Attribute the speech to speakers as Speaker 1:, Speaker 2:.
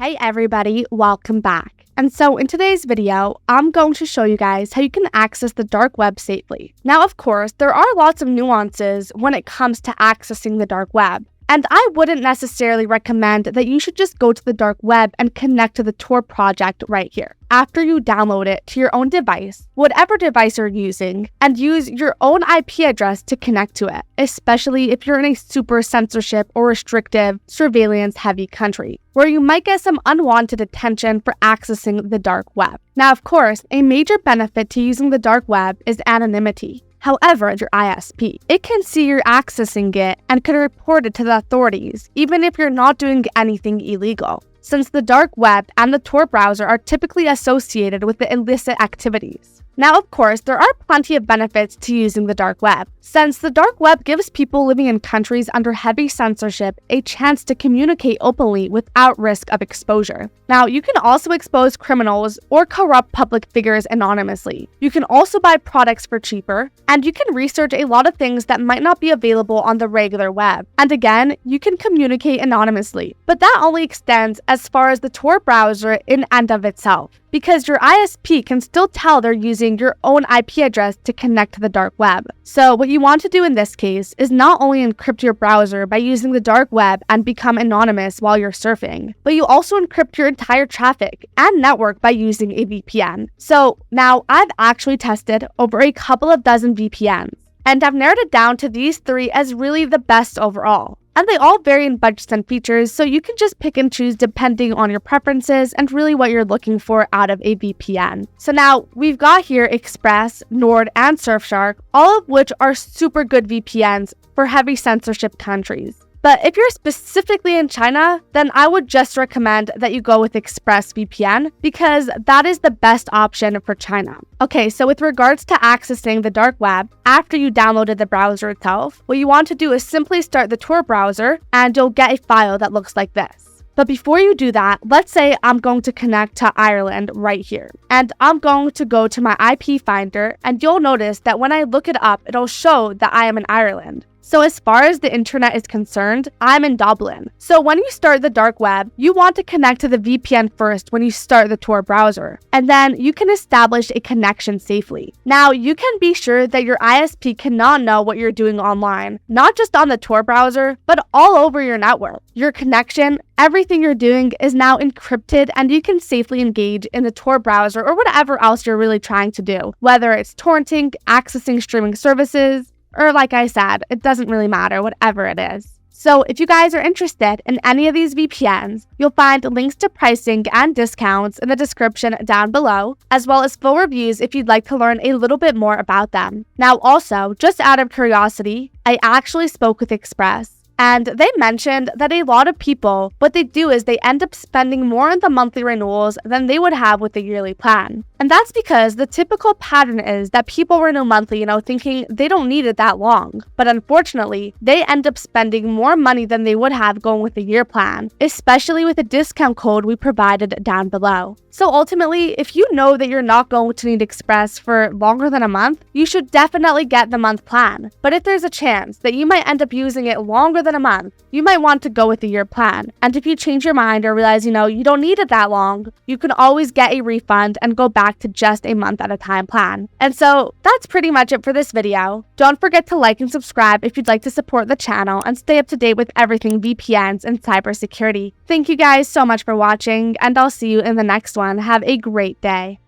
Speaker 1: Hey everybody, welcome back. And so in today's video, I'm going to show you guys how you can access the dark web safely. Now, of course, there are lots of nuances when it comes to accessing the dark web. And I wouldn't necessarily recommend that you should just go to the dark web and connect to the Tor project right here. After you download it to your own device, whatever device you're using, and use your own IP address to connect to it, especially if you're in a super censorship or restrictive, surveillance-heavy country, where you might get some unwanted attention for accessing the dark web. Now, of course, a major benefit to using the dark web is anonymity. However, your ISP, it can see you're accessing it and can report it to the authorities, even if you're not doing anything illegal, since the dark web and the Tor browser are typically associated with the illicit activities. Now, of course, there are plenty of benefits to using the dark web, since the dark web gives people living in countries under heavy censorship a chance to communicate openly without risk of exposure. Now, you can also expose criminals or corrupt public figures anonymously. You can also buy products for cheaper, and you can research a lot of things that might not be available on the regular web. And again, you can communicate anonymously, but that only extends as far as the Tor browser in and of itself, because your ISP can still tell they're using your own IP address to connect to the dark web. So what you want to do in this case is not only encrypt your browser by using the dark web and become anonymous while you're surfing, but you also encrypt your entire traffic and network by using a VPN. So now I've actually tested over a couple of dozen VPNs, and I've narrowed it down to these three as really the best overall. And they all vary in budgets and features, so you can just pick and choose depending on your preferences and really what you're looking for out of a VPN. So now we've got here Express, Nord, and Surfshark, all of which are super good VPNs for heavy censorship countries. But if you're specifically in China, then I would just recommend that you go with ExpressVPN because that is the best option for China. Okay, so with regards to accessing the dark web, after you downloaded the browser itself, what you want to do is simply start the Tor browser and you'll get a file that looks like this. But before you do that, let's say I'm going to connect to Ireland right here. And I'm going to go to my IP finder, and you'll notice that when I look it up, it'll show that I am in Ireland. So as far as the internet is concerned, I'm in Dublin. So when you start the dark web, you want to connect to the VPN first when you start the Tor browser, and then you can establish a connection safely. Now, you can be sure that your ISP cannot know what you're doing online, not just on the Tor browser, but all over your network. Your connection, everything you're doing is now encrypted, and you can safely engage in the Tor browser or whatever else you're really trying to do, whether it's torrenting, accessing streaming services, or like I said, it doesn't really matter, whatever it is. So if you guys are interested in any of these VPNs, you'll find links to pricing and discounts in the description down below, as well as full reviews if you'd like to learn a little bit more about them. Now also, just out of curiosity, I actually spoke with Express, and they mentioned that a lot of people, what they do is they end up spending more on the monthly renewals than they would have with the yearly plan. And that's because the typical pattern is that people renew monthly, thinking they don't need it that long. But unfortunately, they end up spending more money than they would have going with the year plan, especially with the discount code we provided down below. So ultimately, if you know that you're not going to need Express for longer than a month, you should definitely get the month plan. But if there's a chance that you might end up using it longer than a month, you might want to go with the year plan. And if you change your mind or realize, you don't need it that long, you can always get a refund and go back to just a month at a time plan. And so that's pretty much it for this video. Don't forget to like and subscribe if you'd like to support the channel and stay up to date with everything VPNs and cybersecurity. Thank you guys so much for watching, and I'll see you in the next one. Have a great day.